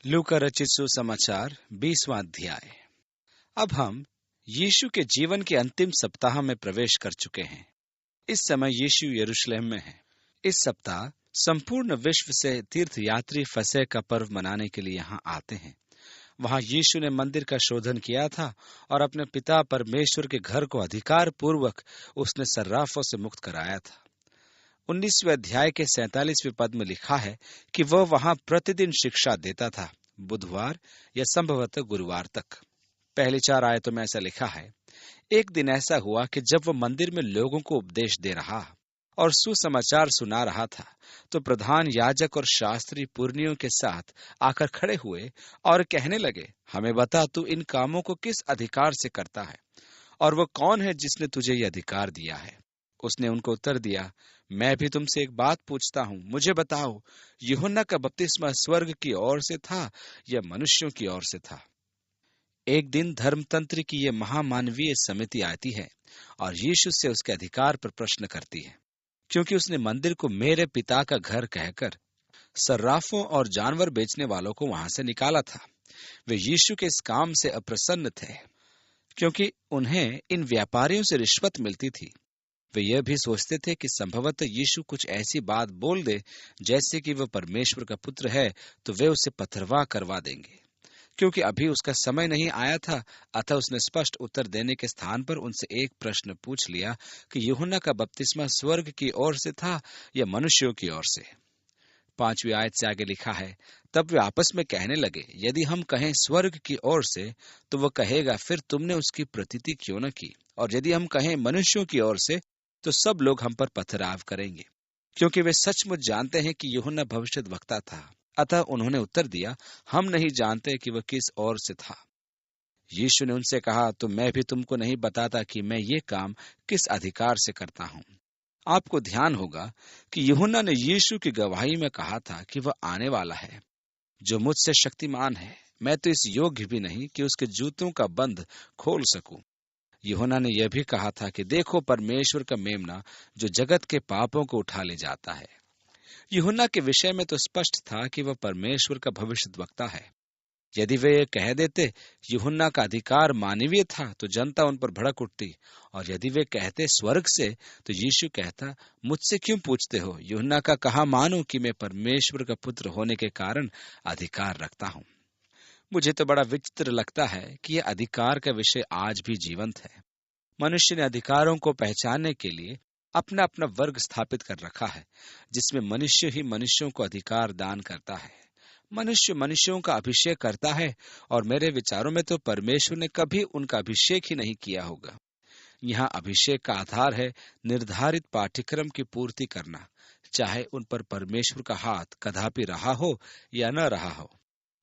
लूका रचित सुसमाचार 20वां अध्याय। अब हम यीशु के जीवन के अंतिम सप्ताह में प्रवेश कर चुके हैं। इस समय यीशु यरूशलेम में है। इस सप्ताह संपूर्ण विश्व से तीर्थयात्री फसह का पर्व मनाने के लिए यहाँ आते हैं। वहाँ यीशु ने मंदिर का शोधन किया था और अपने पिता परमेश्वर के घर को अधिकार पूर्वक उसने सर्राफों से मुक्त कराया था। 19वें अध्याय के 47वें पद में लिखा है कि वह वहां प्रतिदिन शिक्षा देता था, बुधवार या संभवतः गुरुवार तक। पहली 4 आयतों में ऐसा लिखा है, एक दिन ऐसा हुआ कि जब वह मंदिर में लोगों को उपदेश दे रहा और सुसमाचार सुना रहा था, तो प्रधान याजक और शास्त्री पुरनियों के साथ आकर खड़े हुए और कहने लगे, हमें बता, तू इन कामों को किस अधिकार से करता है, और वह कौन है जिसने तुझे यह अधिकार दिया है? उसने उनको उत्तर दिया, मैं भी तुमसे एक बात पूछता हूँ, मुझे बताओ, यूहन्ना का बपतिस्मा स्वर्ग की ओर से था या मनुष्यों की ओर से था? एक दिन धर्मतंत्र की यह महामानवीय समिति आती है और यीशु से उसके अधिकार पर प्रश्न करती है, क्योंकि उसने मंदिर को मेरे पिता का घर कहकर सर्राफों और जानवर बेचने वालों को वहां से निकाला था। वे यीशु के इस काम से अप्रसन्न थे, क्योंकि उन्हें इन व्यापारियों से रिश्वत मिलती थी। वे यह भी सोचते थे कि संभवतः यीशु कुछ ऐसी बात बोल दे जैसे कि वह परमेश्वर का पुत्र है, तो वे उसे पथरवाह करवा देंगे। क्योंकि अभी उसका समय नहीं आया था, अतः उसने स्पष्ट उत्तर देने के स्थान पर उनसे एक प्रश्न पूछ लिया कि यूहन्ना का बपतिस्मा स्वर्ग की ओर से था या मनुष्यों की ओर से? 5वीं आयत से आगे लिखा है, तब वे आपस में कहने लगे, यदि हम कहें स्वर्ग की ओर से, तो वह कहेगा, फिर तुमने उसकी प्रतीति क्यों न की? और यदि हम कहें मनुष्यों की ओर से, तो सब लोग हम पर पथराव करेंगे, क्योंकि वे सचमुच जानते हैं कि यूहन्ना भविष्यद्वक्ता था। अतः उन्होंने उत्तर दिया, हम नहीं जानते कि वह किस ओर से था। यीशु ने उनसे कहा, तो मैं भी तुमको नहीं बताता कि मैं ये काम किस अधिकार से करता हूँ। आपको ध्यान होगा कि यूहन्ना ने यीशु की गवाही में कहा था कि वह आने वाला है जो मुझसे शक्तिमान है, मैं तो इस योग्य भी नहीं कि उसके जूतों का बंध खोल सकूं। यूहन्ना ने यह भी कहा था कि देखो, परमेश्वर का मेमना जो जगत के पापों को उठा ले जाता है। यूहन्ना के विषय में तो स्पष्ट था कि वह परमेश्वर का भविष्यद्वक्ता है। यदि वे ये कह देते यूहन्ना का अधिकार मानवीय था, तो जनता उन पर भड़क उठती, और यदि वे कहते स्वर्ग से, तो यीशु कहता, मुझसे क्यों पूछते हो? यूहन्ना का कहा मानो कि मैं परमेश्वर का पुत्र होने के कारण अधिकार रखता हूँ। मुझे तो बड़ा विचित्र लगता है कि यह अधिकार का विषय आज भी जीवंत है। मनुष्य ने अधिकारों को पहचानने के लिए अपना अपना वर्ग स्थापित कर रखा है, जिसमें मनुष्य ही मनुष्यों को अधिकार दान करता है। मनुष्य मनुष्यों का अभिषेक करता है, और मेरे विचारों में तो परमेश्वर ने कभी उनका अभिषेक ही नहीं किया होगा। यहाँ अभिषेक का आधार है निर्धारित पाठ्यक्रम की पूर्ति करना, चाहे उन पर परमेश्वर का हाथ कदापि रहा हो या न रहा हो।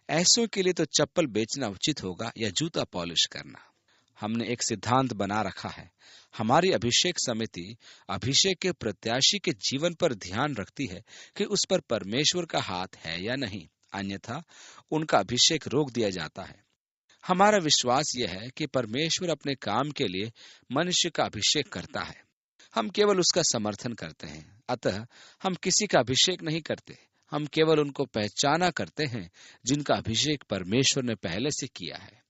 ऐसों के लिए तो चप्पल बेचना उचित होगा या जूता पॉलिश करना। हमने एक सिद्धांत बना रखा है, हमारी अभिषेक समिति अभिषेक के प्रत्याशी के जीवन पर ध्यान रखती है कि उस पर परमेश्वर का हाथ है या नहीं, अन्यथा उनका अभिषेक रोक दिया जाता है। हमारा विश्वास यह है कि परमेश्वर अपने काम के लिए मनुष्य का अभिषेक करता है, हम केवल उसका समर्थन करते हैं। अतः हम किसी का अभिषेक नहीं करते, हम केवल उनको पहचाना करते हैं जिनका अभिषेक परमेश्वर ने पहले से किया है।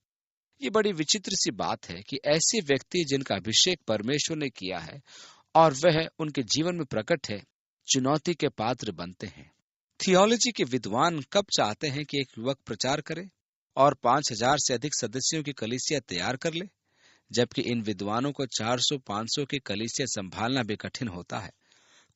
ये बड़ी विचित्र सी बात है कि ऐसे व्यक्ति जिनका अभिषेक परमेश्वर ने किया है और वह उनके जीवन में प्रकट है, चुनौती के पात्र बनते हैं। थियोलॉजी के विद्वान कब चाहते हैं कि एक युवक प्रचार करे और 5000 से अधिक सदस्यों की कलीसिया तैयार कर ले, जबकि इन विद्वानों को 400-500 की कलीसिया संभालना भी कठिन होता है।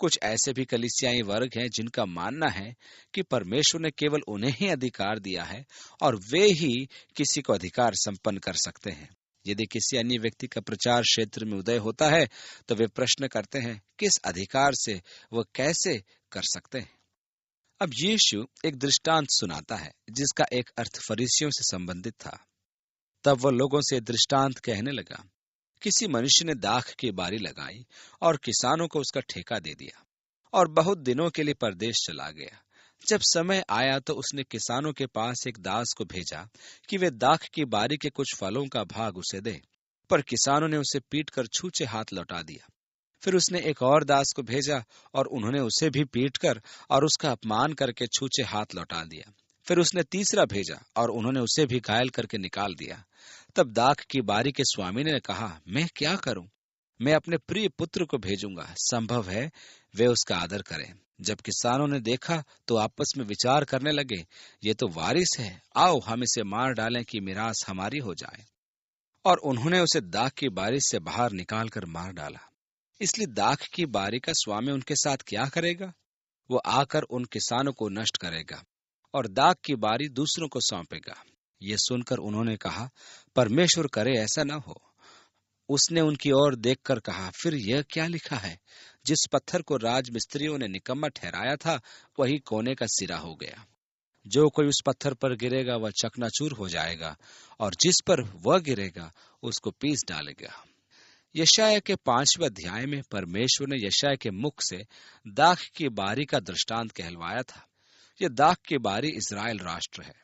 कुछ ऐसे भी कलीसियाई वर्ग हैं जिनका मानना है कि परमेश्वर ने केवल उन्हें ही अधिकार दिया है और वे ही किसी को अधिकार संपन्न कर सकते हैं। यदि किसी अन्य व्यक्ति का प्रचार क्षेत्र में उदय होता है, तो वे प्रश्न करते हैं, किस अधिकार से वह कैसे कर सकते हैं? अब यीशु एक दृष्टांत सुनाता है जिसका एक अर्थ फरीसियों से संबंधित था। तब वह लोगों से दृष्टांत कहने लगा, किसी मनुष्य ने दाख की बारी लगाई और किसानों को उसका ठेका दे दिया और बहुत दिनों के लिए परदेश चला गया। जब समय आया तो उसने किसानों के पास एक दास को भेजा कि वे दाख की बारी के कुछ फलों का भाग उसे दे, पर किसानों ने उसे पीटकर छूछे हाथ लौटा दिया। फिर उसने एक और दास को भेजा और उन्होंने उसे भी पीटकर और उसका अपमान करके छूछे हाथ लौटा दिया। फिर उसने तीसरा भेजा और उन्होंने उसे भी घायल करके निकाल दिया। तब दाख की बारी के स्वामी ने कहा, मैं क्या करूं? मैं अपने प्रिय पुत्र को भेजूंगा, संभव है वे उसका आदर करें। जब किसानों ने देखा तो आपस में विचार करने लगे, ये तो वारिस है, आओ हम इसे मार डालें कि मिरास हमारी हो जाए। और उन्होंने उसे दाख की बारी से बाहर निकालकर मार डाला। इसलिए दाख की बारी का स्वामी उनके साथ क्या करेगा? वो आकर उन किसानों को नष्ट करेगा और दाख की बारी दूसरों को सौंपेगा। ये सुनकर उन्होंने कहा, परमेश्वर करे ऐसा न हो। उसने उनकी ओर देखकर कहा, फिर यह क्या लिखा है? जिस पत्थर को राजमिस्त्रियों ने निकम्मा ठहराया था, वही कोने का सिरा हो गया। जो कोई उस पत्थर पर गिरेगा वह चकनाचूर हो जाएगा, और जिस पर वह गिरेगा उसको पीस डालेगा। यशाया के 5वें अध्याय में परमेश्वर ने यशाया के मुख से दाख की बारी का दृष्टांत कहलवाया था। यह दाख की बारी इज़राइल राष्ट्र है।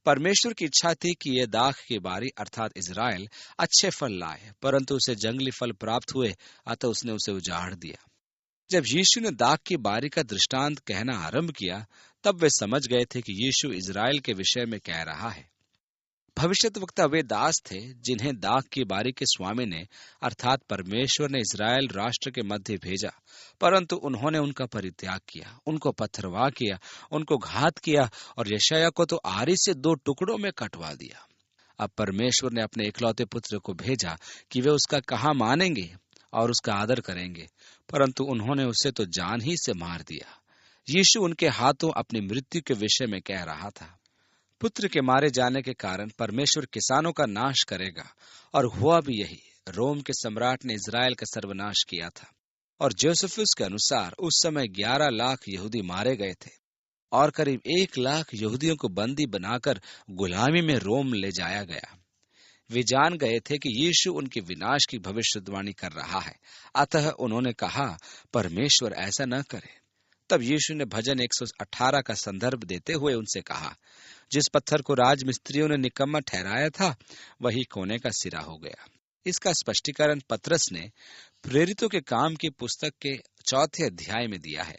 परमेश्वर की इच्छा थी कि यह दाख की बारी अर्थात इज़राइल अच्छे फल लाए, परंतु उसे जंगली फल प्राप्त हुए, अतः उसने उसे उजाड़ दिया। जब यीशु ने दाख की बारी का दृष्टांत कहना आरंभ किया, तब वे समझ गए थे कि यीशु इज़राइल के विषय में कह रहा है। भविष्यद्वक्ता वे दास थे जिन्हें दाख की बारी के स्वामी ने अर्थात परमेश्वर ने इज़राइल राष्ट्र के मध्य भेजा, परंतु उन्होंने उनका परित्याग किया, उनको पथरवाह किया, उनको घात किया और यशाया को तो आरी से 2 टुकड़ों में कटवा दिया। अब परमेश्वर ने अपने इकलौते पुत्र को भेजा कि वे उसका कहा मानेंगे और उसका आदर करेंगे, परंतु उन्होंने उसे तो जान ही से मार दिया। यीशु उनके हाथों अपनी मृत्यु के विषय में कह रहा था। पुत्र के मारे जाने के कारण परमेश्वर किसानों का नाश करेगा, और हुआ भी यही। रोम के सम्राट ने इज़राइल का सर्वनाश किया था, और जोसेफुस के अनुसार उस समय 11 लाख यहूदी मारे गए थे, और करीब 1 लाख यहूदियों को बंदी बनाकर गुलामी में रोम ले जाया गया। वे जान गए थे कि यीशु उनके विनाश की भविष्यवाणी कर रहा है, अतः उन्होंने कहा, परमेश्वर ऐसा न करे। तब यीशु ने भजन 118 का संदर्भ देते हुए उनसे कहा, जिस पत्थर को राजमिस्त्रियों ने निकम्मा ठहराया था, वही कोने का सिरा हो गया। इसका स्पष्टीकरण पतरस ने प्रेरितों के काम की पुस्तक के 4 अध्याय में दिया है।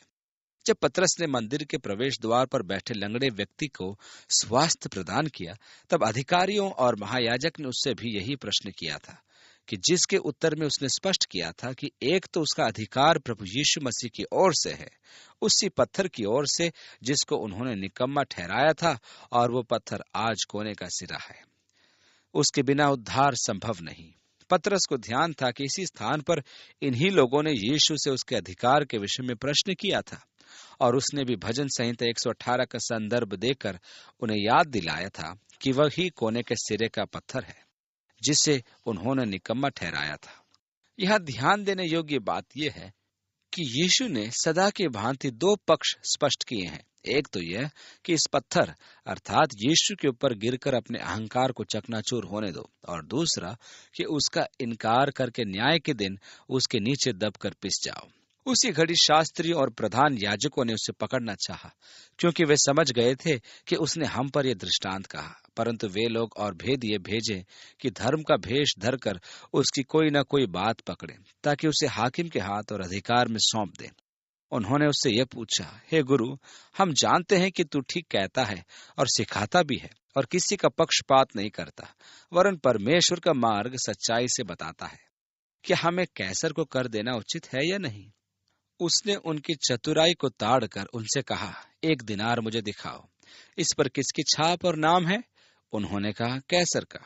जब पतरस ने मंदिर के प्रवेश द्वार पर बैठे लंगड़े व्यक्ति को स्वास्थ्य प्रदान किया, तब अधिकारियों और महायाजक ने उससे भी यही प्रश्न किया था, कि जिसके उत्तर में उसने स्पष्ट किया था कि एक तो उसका अधिकार प्रभु यीशु मसीह की ओर से है, उसी पत्थर की ओर से जिसको उन्होंने निकम्मा ठहराया था, और वो पत्थर आज कोने का सिरा है। उसके बिना उद्धार संभव नहीं। पतरस को ध्यान था कि इसी स्थान पर इन्हीं लोगों ने यीशु से उसके अधिकार के विषय में प्रश्न किया था, और उसने भी भजन संहिता 118 का संदर्भ देकर उन्हें याद दिलाया था कि वही कोने के सिरे का पत्थर है जिसे उन्होंने निकम्मा ठहराया था। यह ध्यान देने योग्य बात यह है कि यीशु ने सदा के भांति 2 पक्ष स्पष्ट किए हैं। एक तो यह कि इस पत्थर अर्थात यीशु के ऊपर गिरकर अपने अहंकार को चकनाचूर होने दो, और दूसरा कि उसका इनकार करके न्याय के दिन उसके नीचे दबकर पिस जाओ। उसी घड़ी शास्त्रियों और प्रधान याजकों ने उसे पकड़ना चाहा, क्योंकि वे समझ गए थे कि उसने हम पर यह दृष्टांत कहा, परंतु वे लोग और भेद ये भेजे कि धर्म का भेष धरकर उसकी कोई न कोई बात पकड़े, ताकि उसे हाकिम के हाथ और अधिकार में सौंप दें। उन्होंने उससे यह पूछा, हे गुरु, हम जानते हैं कि तू ठीक कहता है और सिखाता भी है, और किसी का पक्षपात नहीं करता, वरन परमेश्वर का मार्ग सच्चाई से बताता है। क्या हमें कैसर को कर देना उचित है या नहीं? उसने उनकी चतुराई को ताड़कर उनसे कहा, 1 दिनार मुझे दिखाओ, इस पर किसकी छाप और नाम है? उन्होंने कहा, कैसर का।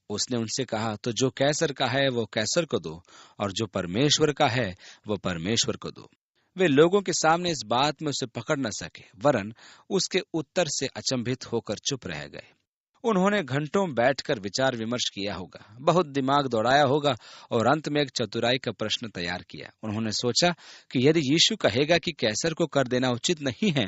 उसने उनसे कहा, तो जो कैसर का है वो कैसर को दो, और जो परमेश्वर का है वो परमेश्वर को दो। वे लोगों के सामने इस बात में उसे पकड़ न सके, वरन उसके उत्तर से अचंभित होकर चुप रह गए। उन्होंने घंटों बैठकर विचार विमर्श किया होगा, बहुत दिमाग दौड़ाया होगा, और अंत में एक चतुराई का प्रश्न तैयार किया। उन्होंने सोचा कि यदि यीशु कहेगा कि कैसर को कर देना उचित नहीं है,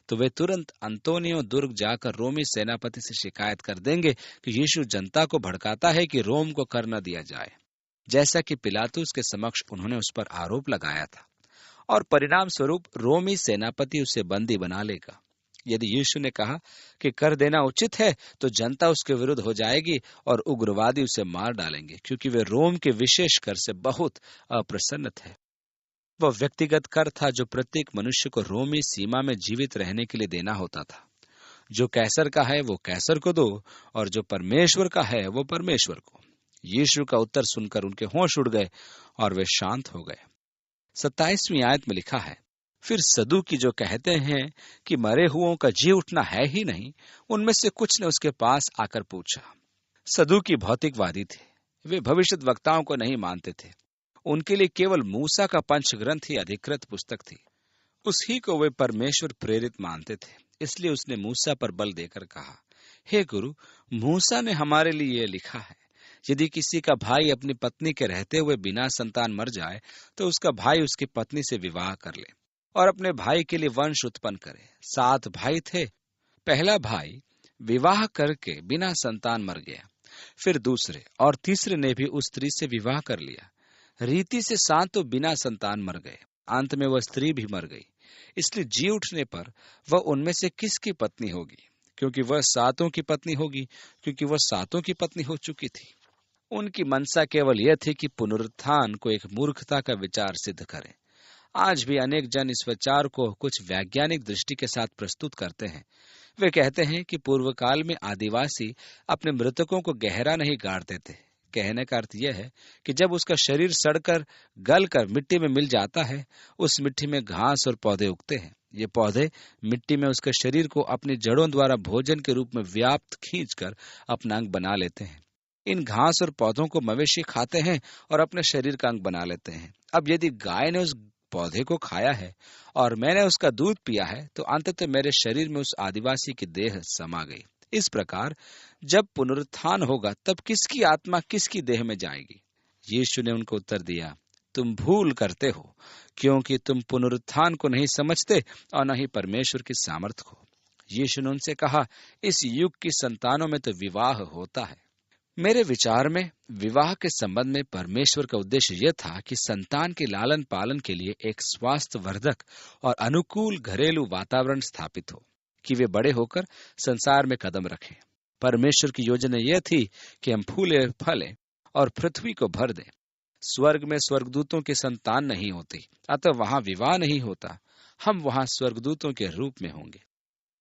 तो वे तुरंत अंतोनियो दुर्ग जाकर रोमी सेनापति से शिकायत कर देंगे कि यीशु जनता को भड़काता है कि रोम को कर न दिया जाए, जैसा कि पिलातुस के समक्ष उन्होंने उस पर आरोप लगाया था, और परिणाम स्वरूप रोमी सेनापति उसे बंदी बना लेगा। यदि यीशु ने कहा कि कर देना उचित है, तो जनता उसके विरुद्ध हो जाएगी और उग्रवादी उसे मार डालेंगे, क्योंकि वे रोम के विशेष कर से बहुत अप्रसन्न थे। वह व्यक्तिगत कर था जो प्रत्येक मनुष्य को रोमी सीमा में जीवित रहने के लिए देना होता था। जो कैसर का है वो कैसर को दो और जो परमेश्वर का है वो परमेश्वर को। यीशु का उत्तर सुनकर उनके होश उड़ गए और वे शांत हो गए। 27वीं आयत में लिखा है, फिर सदूकी जो कहते हैं कि मरे हुओं का जी उठना है ही नहीं, उनमें से कुछ ने उसके पास आकर पूछा। सदूकी भौतिकवादी थे। वे भविष्यत वक्ताओं को नहीं मानते थे। उनके लिए केवल मूसा का पंचग्रंथ ही अधिकृत पुस्तक थी। उसी को वे परमेश्वर प्रेरित मानते थे। इसलिए उसने मूसा पर बल देकर कहा, हे गुरु, मूसा ने हमारे लिए यह लिखा है, यदि किसी का भाई अपनी पत्नी के रहते हुए बिना संतान मर जाए तो उसका भाई उसकी पत्नी से विवाह कर ले और अपने भाई के लिए वंश उत्पन्न करे। 7 भाई थे। पहला भाई विवाह करके बिना संतान मर गया। फिर दूसरे और तीसरे ने भी उस स्त्री से विवाह कर लिया। रीति से 7 तो बिना संतान मर गए। अंत में वह स्त्री भी मर गई। इसलिए जी उठने पर वह उनमें से किसकी पत्नी होगी? क्योंकि वह 7 की पत्नी होगी, क्योंकि वह 7 की पत्नी हो चुकी थी। उनकी मनसा केवल यह थी कि पुनरुत्थान को एक मूर्खता का विचार सिद्ध करें। आज भी अनेक जन इस विचार को कुछ वैज्ञानिक दृष्टि के साथ प्रस्तुत करते हैं। वे कहते हैं कि पूर्व काल में आदिवासी अपने मृतकों को गहरा नहीं गाड़ते थे। कहने का अर्थ यह है कि जब उसका शरीर सड़कर गलकर मिट्टी में मिल जाता है, उस मिट्टी में घास और पौधे उगते हैं। ये पौधे मिट्टी में उसके शरीर को अपनी जड़ों द्वारा भोजन के रूप में व्याप्त खींचकर अपना अंग बना लेते हैं। इन घास और पौधों को मवेशी खाते हैं और अपने शरीर का अंग बना लेते हैं। अब यदि गाय ने उस पौधे को खाया है और मैंने उसका दूध पिया है, तो अंततः मेरे शरीर में उस आदिवासी की देह समा गई। इस प्रकार जब पुनरुत्थान होगा तब किसकी आत्मा किसकी देह में जाएगी? यीशु ने उनको उत्तर दिया, तुम भूल करते हो, क्योंकि तुम पुनरुत्थान को नहीं समझते और न ही परमेश्वर की सामर्थ्य को। यीशु ने उनसे कहा, इस युग की संतानों में तो विवाह होता है। मेरे विचार में विवाह के संबंध में परमेश्वर का उद्देश्य यह था कि संतान के लालन पालन के लिए एक स्वास्थ्यवर्धक और अनुकूल घरेलू वातावरण स्थापित हो, कि वे बड़े होकर संसार में कदम रखें। परमेश्वर की योजना यह थी कि हम फूले फले और पृथ्वी को भर दें। स्वर्ग में स्वर्गदूतों की संतान नहीं होती, अतः वहां विवाह नहीं होता। हम वहां स्वर्गदूतों के रूप में होंगे।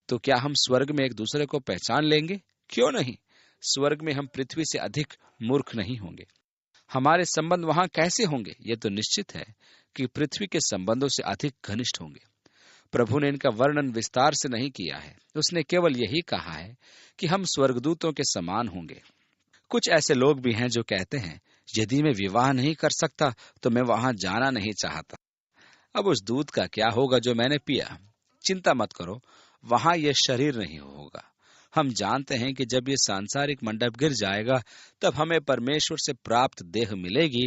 तो क्या हम स्वर्ग में एक दूसरे को पहचान लेंगे? क्यों नहीं। स्वर्ग में हम पृथ्वी से अधिक मूर्ख नहीं होंगे। हमारे संबंध वहां कैसे होंगे? यह तो निश्चित है कि पृथ्वी के संबंधों से अधिक घनिष्ठ होंगे। प्रभु ने इनका वर्णन विस्तार से नहीं किया है। उसने केवल यही कहा है कि हम स्वर्गदूतों के समान होंगे। कुछ ऐसे लोग भी हैं जो कहते हैं, यदि मैं विवाह नहीं कर सकता तो मैं वहां जाना नहीं चाहता। अब उस दूध का क्या होगा जो मैंने पिया? चिंता मत करो, वहां यह शरीर नहीं होगा। हम जानते हैं कि जब ये सांसारिक मंडप गिर जाएगा तब हमें परमेश्वर से प्राप्त देह मिलेगी,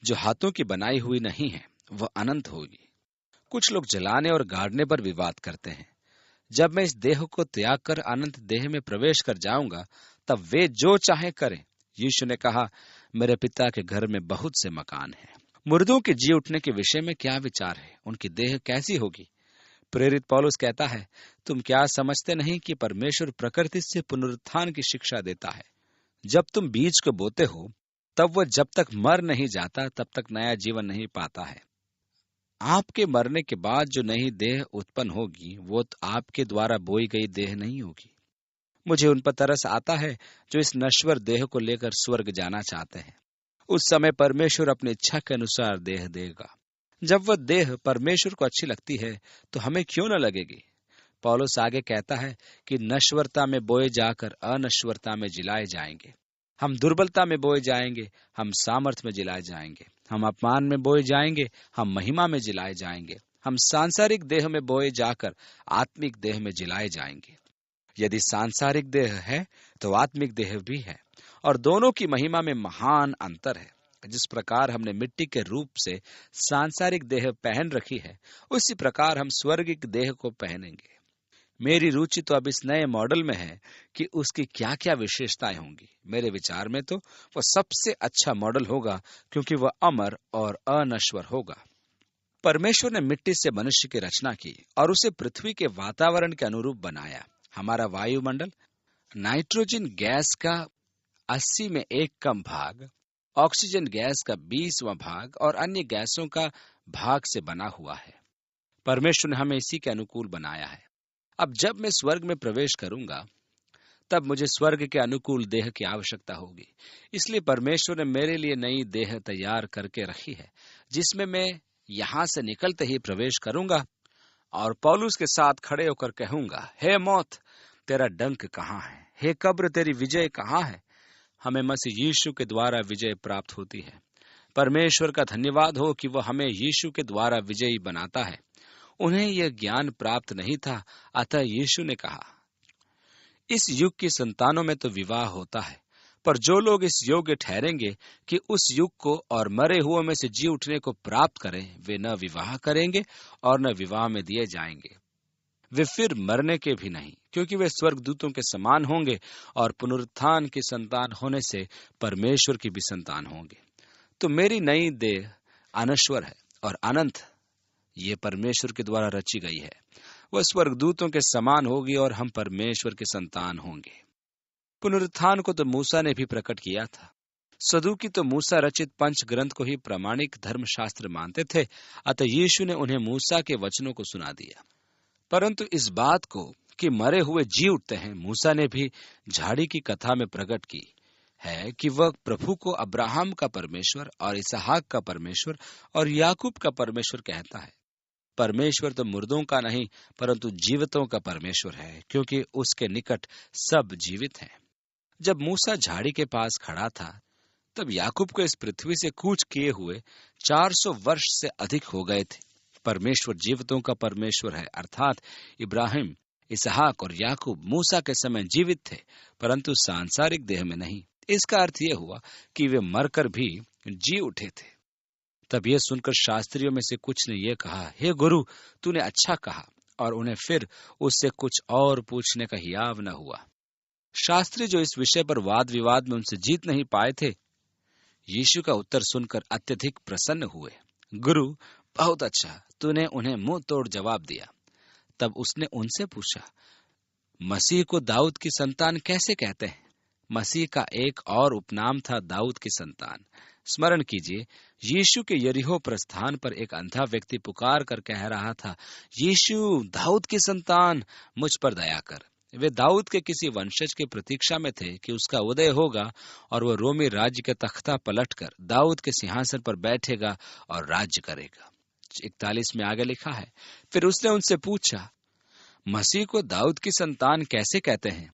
जो हाथों की बनाई हुई नहीं है, वह अनंत होगी। कुछ लोग जलाने और गाड़ने पर विवाद करते हैं। जब मैं इस देह को त्याग कर अनंत देह में प्रवेश कर जाऊंगा तब वे जो चाहे करें। यीशु ने कहा, मेरे पिता के घर में बहुत से मकान हैं। मुर्दों के जी उठने के विषय में क्या विचार है? उनकी देह कैसी होगी? प्रेरित पौलुस कहता है, तुम क्या समझते नहीं कि परमेश्वर प्रकृति से पुनरुत्थान की शिक्षा देता है? जब तुम बीज को बोते हो तब वह जब तक मर नहीं जाता तब तक नया जीवन नहीं पाता है। आपके मरने के बाद जो नई देह उत्पन्न होगी वो आपके द्वारा बोई गई देह नहीं होगी। मुझे उन पर तरस आता है जो इस नश्वर देह को लेकर स्वर्ग जाना चाहते हैं। उस समय परमेश्वर अपनी इच्छा के अनुसार देह देगा। जब वह देह परमेश्वर को अच्छी लगती है तो हमें क्यों न लगेगी? पौलुस आगे कहता है कि नश्वरता में बोए जाकर अनश्वरता में जिलाए जाएंगे। हम दुर्बलता में बोए जाएंगे, हम सामर्थ में जिलाए जाएंगे। हम अपमान में बोए जाएंगे, हम महिमा में जिलाए जाएंगे। हम सांसारिक देह में बोए जाकर आत्मिक देह में जिलाए जाएंगे। यदि सांसारिक देह है तो आत्मिक देह भी है, और दोनों की महिमा में महान अंतर है। जिस प्रकार हमने मिट्टी के रूप से सांसारिक देह पहन रखी है, उसी प्रकार हम स्वर्गिक देह को पहनेंगे। मेरी रुचि तो अब इस नए मॉडल में है कि उसकी क्या क्या विशेषताएं होंगी। मेरे विचार में तो वह सबसे अच्छा मॉडल होगा, क्योंकि वह अमर और अनश्वर होगा। परमेश्वर ने मिट्टी से मनुष्य की रचना की और उसे पृथ्वी के वातावरण के अनुरूप बनाया। हमारा वायुमंडल नाइट्रोजन गैस का 80 में 1 कम भाग, ऑक्सीजन गैस का 20वां भाग और अन्य गैसों का भाग से बना हुआ है। परमेश्वर ने हमें इसी के अनुकूल बनाया है। अब जब मैं स्वर्ग में प्रवेश करूंगा, तब मुझे स्वर्ग के अनुकूल देह की आवश्यकता होगी। इसलिए परमेश्वर ने मेरे लिए नई देह तैयार करके रखी है, जिसमें मैं यहां से निकलते ही प्रवेश करूंगा और पौलुस के साथ खड़े होकर कहूंगा, हे मौत, तेरा डंक कहाँ है? हे कब्र, तेरी विजय कहाँ है? हमें मसीह यीशु के द्वारा विजय प्राप्त होती है। परमेश्वर का धन्यवाद हो कि वह हमें यीशु के द्वारा विजयी बनाता है। उन्हें यह ज्ञान प्राप्त नहीं था, अतः यीशु ने कहा, इस युग की संतानों में तो विवाह होता है, पर जो लोग इस योग्य ठहरेंगे कि उस युग को और मरे हुओं में से जी उठने को प्राप्त करें, वे न विवाह करेंगे और न विवाह में दिए जाएंगे। वे फिर मरने के भी नहीं, क्योंकि वे स्वर्गदूतों के समान होंगे और पुनरुत्थान की संतान होने से परमेश्वर की भी संतान होंगे। तो मेरी नई देह अनश्वर है और अनंत, ये परमेश्वर के द्वारा रची गई है। वह स्वर्गदूतों के समान होगी और हम परमेश्वर के संतान होंगे। पुनरुत्थान को तो मूसा ने भी प्रकट किया था। सदूकी तो मूसा रचित पंच ग्रंथ को ही प्रामाणिक धर्मशास्त्र मानते थे, अतः यीशु ने उन्हें मूसा के वचनों को सुना दिया। परंतु इस बात को कि मरे हुए जी उठते हैं, मूसा ने भी झाड़ी की कथा में प्रकट की है कि वह प्रभु को अब्राहम का परमेश्वर और इसहाक का परमेश्वर और याकूब का परमेश्वर कहता है। परमेश्वर तो मुर्दों का नहीं, परंतु जीवितों का परमेश्वर है, क्योंकि उसके निकट सब जीवित हैं। जब मूसा झाड़ी के पास खड़ा था, तब याकूब को इस पृथ्वी से कूच किए हुए 400 वर्ष से अधिक हो गए थे। परमेश्वर जीवितों का परमेश्वर है, अर्थात इब्राहिम, इसहाक और याकूब मूसा के समय जीवित थे, परंतु सांसारिक देह में नहीं। इसका अर्थ यह हुआ कि वे मरकर भी जी उठे थे। तब यह सुनकर शास्त्रियों में से कुछ ने यह कहा, हे गुरु, तूने अच्छा कहा, और उन्हें फिर उससे कुछ और पूछने का हियाव न हुआ। शास्त्री जो इस विषय पर वाद विवाद में उनसे जीत नहीं पाए थे, यीशु का उत्तर सुनकर अत्यधिक प्रसन्न हुए। गुरु, बहुत अच्छा, तूने उन्हें मुंह तोड़ जवाब दिया। तब उसने उनसे पूछा, मसीह को दाऊद की संतान कैसे कहते हैं? मसीह का एक और उपनाम था दाऊद की संतान। स्मरण कीजिए, यीशु के यरीहो प्रस्थान पर एक अंधा व्यक्ति पुकार कर कह रहा था, यीशु, दाऊद की संतान, मुझ पर दया कर। वे दाऊद के किसी वंशज की प्रतीक्षा में थे कि उसका उदय होगा और वह रोमी राज्य के तख्ता पलटकर दाऊद के सिंहासन पर बैठेगा और राज्य करेगा। 41 में आगे लिखा है, फिर उसने उनसे पूछा, मसीह को दाऊद की संतान कैसे कहते हैं?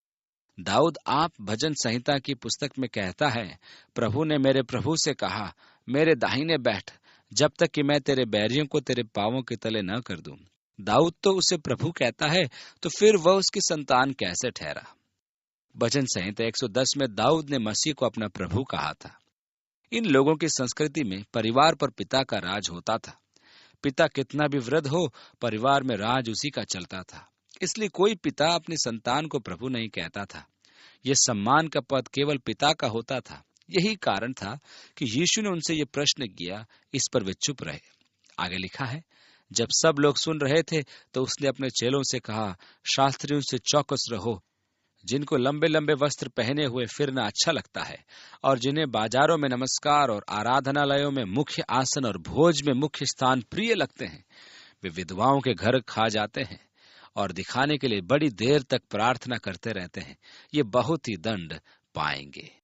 दाऊद आप भजन संहिता की पुस्तक में कहता है, प्रभु ने मेरे प्रभु से कहा, मेरे दाहिने बैठ, जब तक कि मैं तेरे बैरियों को तेरे पांवों के तले न कर दूं। दाऊद तो उसे प्रभु कहता है, तो फिर वह उसकी संतान कैसे ठहरा? भजन संहिता 110 में दाऊद ने मसीह को अपना प्रभु कहा था। इन लोगों की संस्कृति में परिवार पर पिता का राज होता था। पिता कितना भी वृद्ध हो, परिवार में राज उसी का चलता था। इसलिए कोई पिता अपनी संतान को प्रभु नहीं कहता था। यह सम्मान का पद केवल पिता का होता था। यही कारण था कि यीशु ने उनसे यह प्रश्न किया, इस पर वे चुप रहे। आगे लिखा है, जब सब लोग सुन रहे थे तो उसने अपने चेलों से कहा, शास्त्रियों से चौकस रहो, जिनको लंबे लंबे वस्त्र पहने हुए फिरना अच्छा लगता है और जिन्हें बाजारों में नमस्कार और आराधनालयों में मुख्य आसन और भोज में मुख्य स्थान प्रिय लगते हैं, वे विधवाओं के घर खा जाते हैं और दिखाने के लिए बड़ी देर तक प्रार्थना करते रहते हैं। ये बहुत ही दंड पाएंगे।